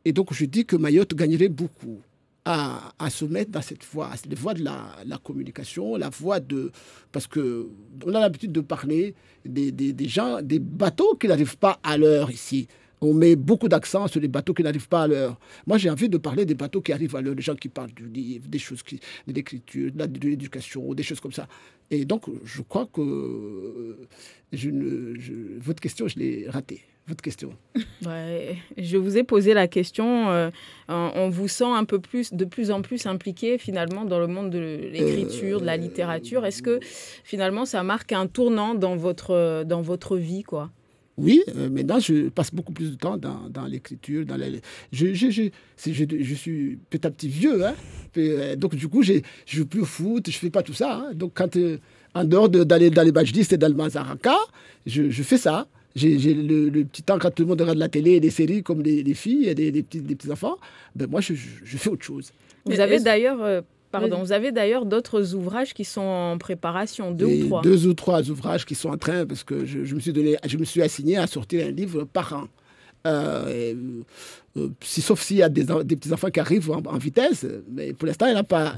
Et donc, je dis que Mayotte gagnerait beaucoup à se mettre dans cette voie, la voie de la communication, la voie de... Parce qu'on a l'habitude de parler des gens, des bateaux qui n'arrivent pas à l'heure ici. On met beaucoup d'accent sur les bateaux qui n'arrivent pas à l'heure. Moi, j'ai envie de parler des bateaux qui arrivent à l'heure, des gens qui parlent du livre, des choses de l'écriture, de l'éducation, des choses comme ça. Et donc, je crois que votre question, je l'ai ratée. Votre question. Ouais, je vous ai posé la question. On vous sent de plus en plus impliqué finalement dans le monde de l'écriture, de la littérature. Est-ce que finalement, ça marque un tournant dans votre vie, quoi? Oui, maintenant, je passe beaucoup plus de temps dans l'écriture. Je suis petit à petit vieux. Hein, donc, du coup, je ne joue plus au foot, je ne fais pas tout ça. Hein, donc, en dehors d'aller dans les Bajdistes et dans le Mazaraka, je fais ça. J'ai le petit temps quand tout le monde regarde la télé et des séries comme les filles et des petits-enfants. Ben, moi, je fais autre chose. Vous avez d'ailleurs... vous avez d'ailleurs d'autres ouvrages qui sont en préparation, 2 ou 3. 2 ou 3 ouvrages qui sont en train, parce que je me suis assigné à sortir un livre par an. Sauf s'il y a des petits-enfants qui arrivent en vitesse, mais pour l'instant, il n'y en a pas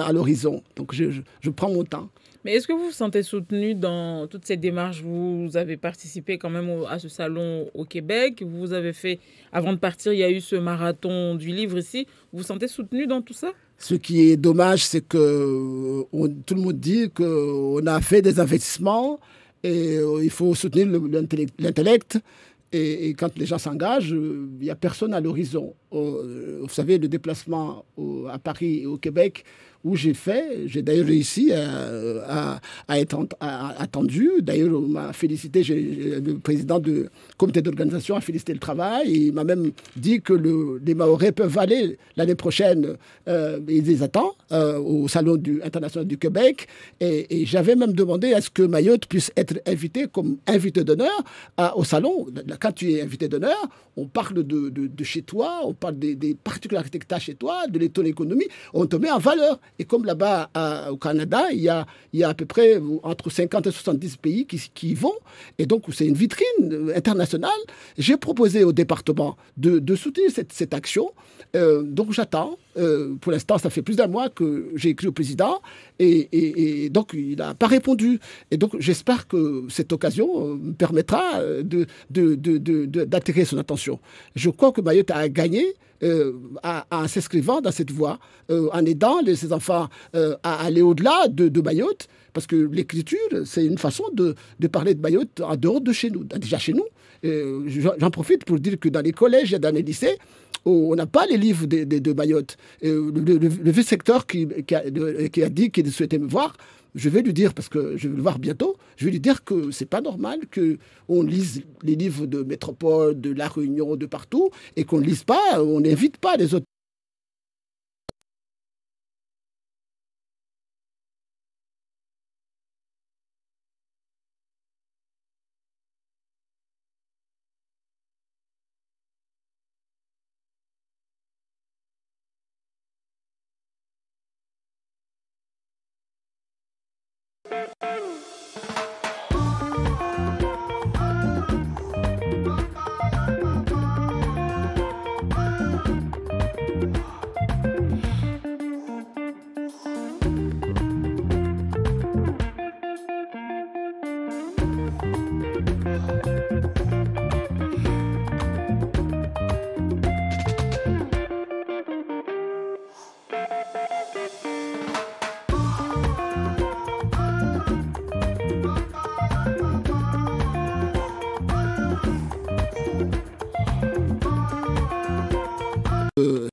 à l'horizon. Donc, je prends mon temps. Mais est-ce que vous vous sentez soutenu dans toutes ces démarches? Vous avez participé quand même à ce salon au Québec. Vous avez fait, avant de partir, il y a eu ce marathon du livre ici. Vous vous sentez soutenu dans tout ça? Ce qui est dommage, c'est que tout le monde dit qu'on a fait des investissements et il faut soutenir l'intellect. Et quand les gens s'engagent, il n'y a personne à l'horizon. Vous savez, le déplacement à Paris et au Québec, où j'ai d'ailleurs réussi à être attendu. D'ailleurs, on m'a félicité, le président du comité d'organisation a félicité le travail. Et il m'a même dit que les Mahorais peuvent aller l'année prochaine, il les attend, au Salon international du Québec. Et j'avais même demandé à ce que Mayotte puisse être invité comme invité d'honneur au Salon. Quand tu es invité d'honneur, on parle de chez toi, on parle des particularités que tu as chez toi, de ton économie, on te met en valeur. Et comme là-bas au Canada, il y a à peu près entre 50 et 70 pays qui y vont. Et donc, c'est une vitrine internationale. J'ai proposé au département de soutenir cette action. Donc, j'attends. Pour l'instant, ça fait plus d'1 mois que j'ai écrit au président. Et donc, il n'a pas répondu. Et donc, j'espère que cette occasion me permettra d'attirer son attention. Je crois que Mayotte a gagné en s'inscrivant dans cette voie, en aidant ces enfants à aller au-delà de Mayotte, parce que l'écriture, c'est une façon de parler de Mayotte en dehors de chez nous. Déjà chez nous, j'en profite pour dire que dans les collèges et dans les lycées, on n'a pas les livres de Mayotte. Le vice-secteur qui a dit qu'il souhaitait me voir, je vais lui dire, parce que je vais le voir bientôt, je vais lui dire que c'est pas normal qu'on lise les livres de Métropole, de La Réunion, de partout, et qu'on ne lise pas, on n'invite pas les autres.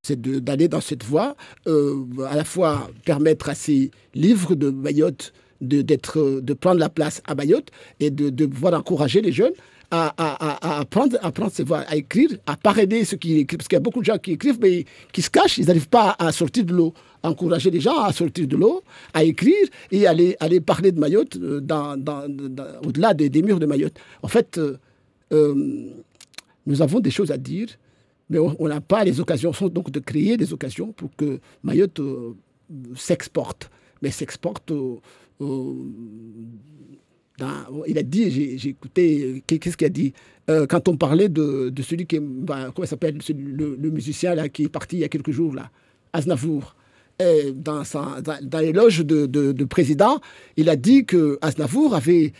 c'est d'aller dans cette voie, à la fois permettre à ces livres de Mayotte de prendre la place à Mayotte et de pouvoir encourager les jeunes à apprendre ces voies, à écrire, à parrainer ceux qui écrivent. Parce qu'il y a beaucoup de gens qui écrivent, mais qui se cachent, ils n'arrivent pas à sortir de l'eau. Encourager les gens à sortir de l'eau, à écrire et aller parler de Mayotte au-delà des murs de Mayotte. En fait, nous avons des choses à dire, mais on n'a pas les occasions. Donc de créer des occasions pour que Mayotte s'exporte. Mais s'exporte il a dit, j'ai écouté, qu'est-ce qu'il a dit quand on parlait de celui qui est, comment il s'appelle, le musicien là, qui est parti il y a quelques jours, là, Aznavour. Dans l'éloge de président, il a dit que Aznavour avait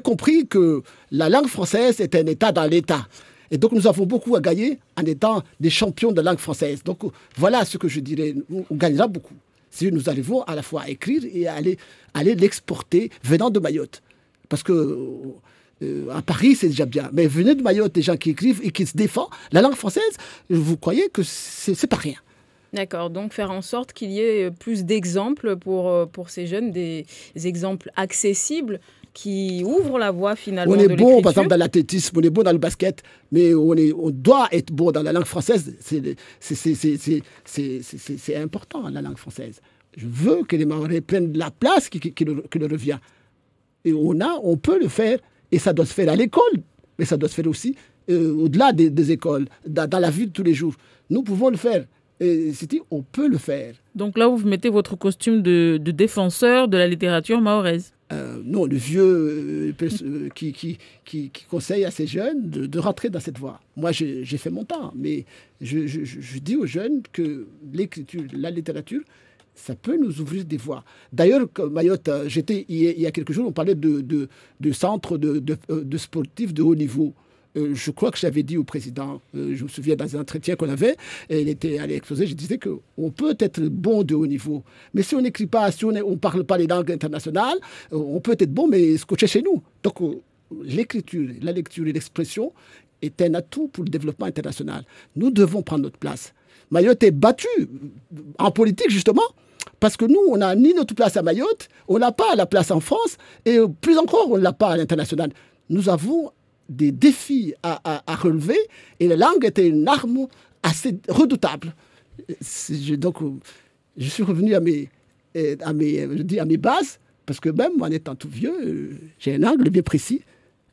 compris que la langue française est un État dans l'État. Et donc, nous avons beaucoup à gagner en étant des champions de la langue française. Donc, voilà ce que je dirais. On gagnera beaucoup si nous arrivons à la fois à écrire et à aller l'exporter venant de Mayotte. Parce que à Paris, c'est déjà bien. Mais venez de Mayotte, des gens qui écrivent et qui se défendent la langue française, vous croyez que c'est pas rien. D'accord, donc faire en sorte qu'il y ait plus d'exemples pour ces jeunes, des exemples accessibles qui ouvrent la voie finalement de l'écriture. On est bon, par exemple, dans l'athlétisme, on est bon dans le basket, mais on doit être bon dans la langue française. C'est important, la langue française. Je veux que les Mahorais prennent la place qui leur revient. Et on peut le faire, et ça doit se faire à l'école, mais ça doit se faire aussi au-delà des écoles, dans la vie de tous les jours. Nous pouvons le faire. On peut le faire. Donc là, vous mettez votre costume de défenseur de la littérature mahoraise. Non, le vieux qui conseille à ces jeunes de rentrer dans cette voie. Moi, j'ai fait mon temps, mais je dis aux jeunes que l'écriture, la littérature, ça peut nous ouvrir des voies. D'ailleurs, Mayotte, il y a quelques jours, on parlait de centres de sportifs de haut niveau. Je crois que j'avais dit au président, je me souviens dans un entretien qu'on avait, il était allé exposer, je disais qu'on peut être bon de haut niveau, mais si on n'écrit pas, si on ne parle pas les langues internationales, on peut être bon, mais scotché chez nous. Donc l'écriture, la lecture et l'expression est un atout pour le développement international. Nous devons prendre notre place. Mayotte est battue en politique, justement, parce que nous, on n'a ni notre place à Mayotte, on n'a pas la place en France, et plus encore, on ne l'a pas à l'international. Nous avons des défis à relever, et la langue était une arme assez redoutable. Donc, je suis revenu à mes bases, parce que même en étant tout vieux, j'ai un angle bien précis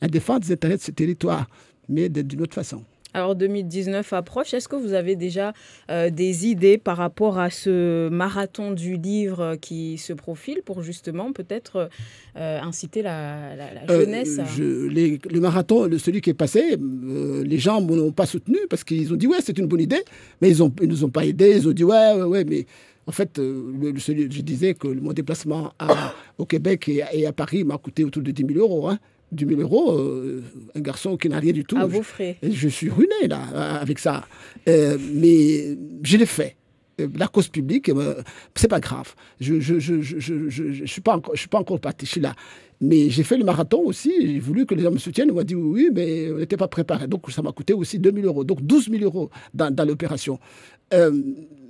à défendre les intérêts de ce territoire, mais d'une autre façon. Alors 2019 approche, est-ce que vous avez déjà des idées par rapport à ce marathon du livre qui se profile pour justement peut-être inciter la jeunesse Le marathon, celui qui est passé, les gens ne m'ont pas soutenu parce qu'ils ont dit ouais c'est une bonne idée, mais ils ne nous ont pas aidés, ils ont dit ouais, mais en fait, je disais que mon déplacement au Québec et à Paris m'a coûté autour de 10 000 euros, hein. 10 000 euros, un garçon qui n'a rien du tout. À vos frais. Je suis ruiné, là, avec ça. Mais je l'ai fait. La cause publique, c'est pas grave. Je suis pas encore parti, je suis là. Mais j'ai fait le marathon aussi, j'ai voulu que les gens me soutiennent. On m'a dit oui, mais on n'était pas préparé. Donc ça m'a coûté aussi 2 000 euros. Donc 12 000 euros dans l'opération.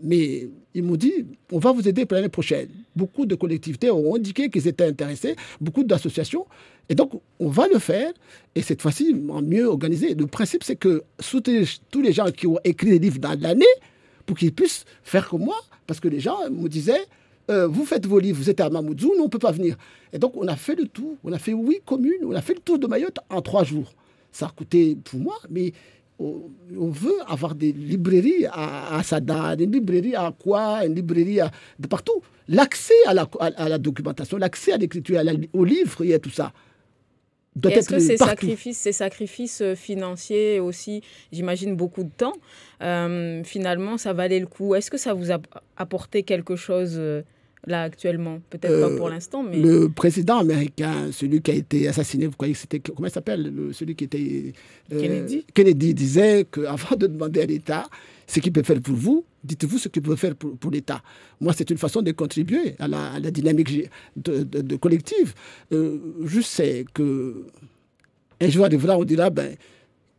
Mais ils m'ont dit, on va vous aider pour l'année prochaine. Beaucoup de collectivités ont indiqué qu'ils étaient intéressés, beaucoup d'associations. Et donc, on va le faire, et cette fois-ci, mieux organisé. Le principe, c'est que soutenir tous les gens qui ont écrit des livres dans l'année, pour qu'ils puissent faire comme moi, parce que les gens me disaient, vous faites vos livres, vous êtes à Mamoudzou, nous, on ne peut pas venir. Et donc, on a fait le tour, on a fait 8 communes, on a fait le tour de Mayotte en 3 jours. Ça a coûté pour moi, mais on veut avoir des librairies à Sada, des librairies à quoi, une librairie de partout. L'accès à la documentation, l'accès à l'écriture, aux livres et à tout ça. Est-ce que ces sacrifices financiers aussi, j'imagine beaucoup de temps, finalement, ça valait le coup? Est-ce que ça vous a apporté quelque chose là actuellement? Peut-être pas pour l'instant, mais... Le président américain, celui qui a été assassiné, vous croyez que c'était... Comment il s'appelle? Celui qui était... Kennedy disait qu'avant de demander à l'État ce qu'il peut faire pour vous, dites-vous ce qu'il peut faire pour l'État. Moi, c'est une façon de contribuer à la dynamique de collective. Je sais qu'un jour arrivera, on dira,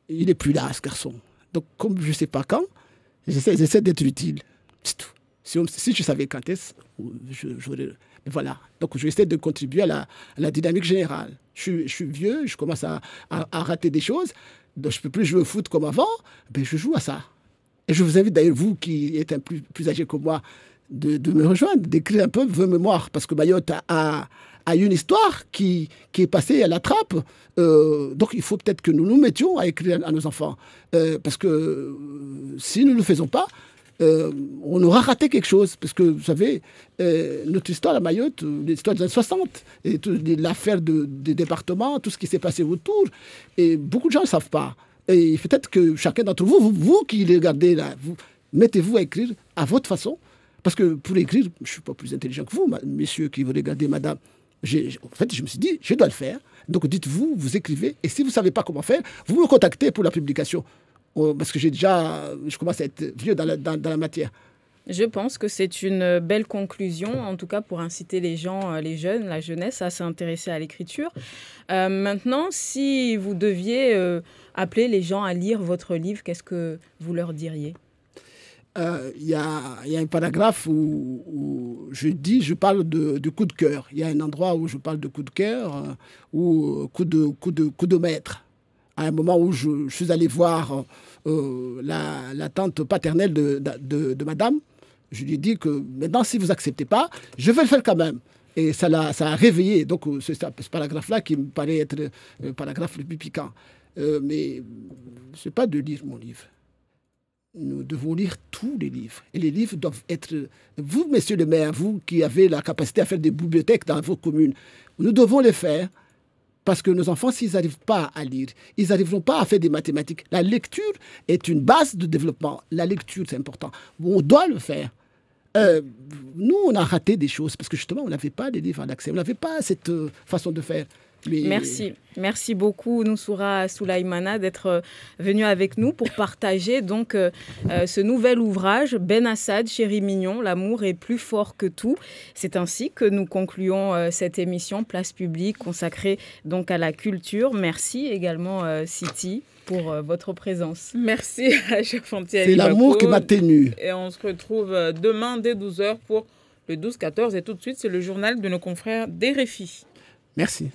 il n'est plus là, ce garçon. Donc, comme je ne sais pas quand, J'essaie d'être utile. C'est tout. Si je savais quand est-ce, j'aurais... Voilà. Donc, j'essaie de contribuer à la dynamique générale. Je suis vieux, je commence à rater des choses. Donc, je ne peux plus jouer au foot comme avant. Ben, je joue à ça. Et je vous invite d'ailleurs, vous qui êtes un plus âgé que moi, de me rejoindre, d'écrire un peu vos mémoires. Parce que Mayotte a une histoire qui est passée à la trappe. Donc, il faut peut-être que nous nous mettions à écrire à nos enfants. Parce que si nous ne le faisons pas, on aura raté quelque chose. Parce que, vous savez, notre histoire à Mayotte, l'histoire des années 60, et l'affaire des départements, tout ce qui s'est passé autour, et beaucoup de gens ne savent pas. Et peut-être que chacun d'entre vous qui les regardez là, mettez-vous à écrire à votre façon. Parce que pour écrire, je ne suis pas plus intelligent que vous, messieurs qui vous regardez, madame. En fait, je me suis dit, je dois le faire. Donc, dites-vous, vous écrivez. Et si vous ne savez pas comment faire, vous me contactez pour la publication. Parce que je commence à être vieux dans la matière. Je pense que c'est une belle conclusion, en tout cas pour inciter les gens, les jeunes, la jeunesse à s'intéresser à l'écriture. Maintenant, si vous deviez appeler les gens à lire votre livre, qu'est-ce que vous leur diriez ? Il y a un paragraphe où je parle de coup de cœur. Il y a un endroit où je parle de coup de cœur ou coup de maître. À un moment où je suis allé voir la tante paternelle de madame, je lui ai dit que maintenant, si vous n'acceptez pas, je vais le faire quand même. Et ça a réveillé. Donc, c'est ce paragraphe-là qui me paraît être le paragraphe le plus piquant. Mais ce n'est pas de lire mon livre. Nous devons lire tous les livres. Et les livres doivent être... Vous, messieurs les maires, vous qui avez la capacité à faire des bibliothèques dans vos communes, nous devons les faire parce que nos enfants, s'ils n'arrivent pas à lire, ils n'arriveront pas à faire des mathématiques. La lecture est une base de développement. La lecture, c'est important. On doit le faire. Nous, on a raté des choses parce que justement, on n'avait pas des livres à l'accès. On n'avait pas cette façon de faire. Mais... Merci beaucoup Noussoura Soulaïmana d'être venu avec nous pour partager donc ce nouvel ouvrage Ben Assad, Chéri Mignon, l'amour est plus fort que tout. C'est ainsi que nous concluons cette émission Place Publique consacrée donc à la culture. Merci également Siti pour votre présence. Merci à Chafanti C'est l'amour qui m'a tenu. Et on se retrouve demain dès 12h pour le 12-14 et tout de suite c'est le journal de nos confrères d'RFI. Merci.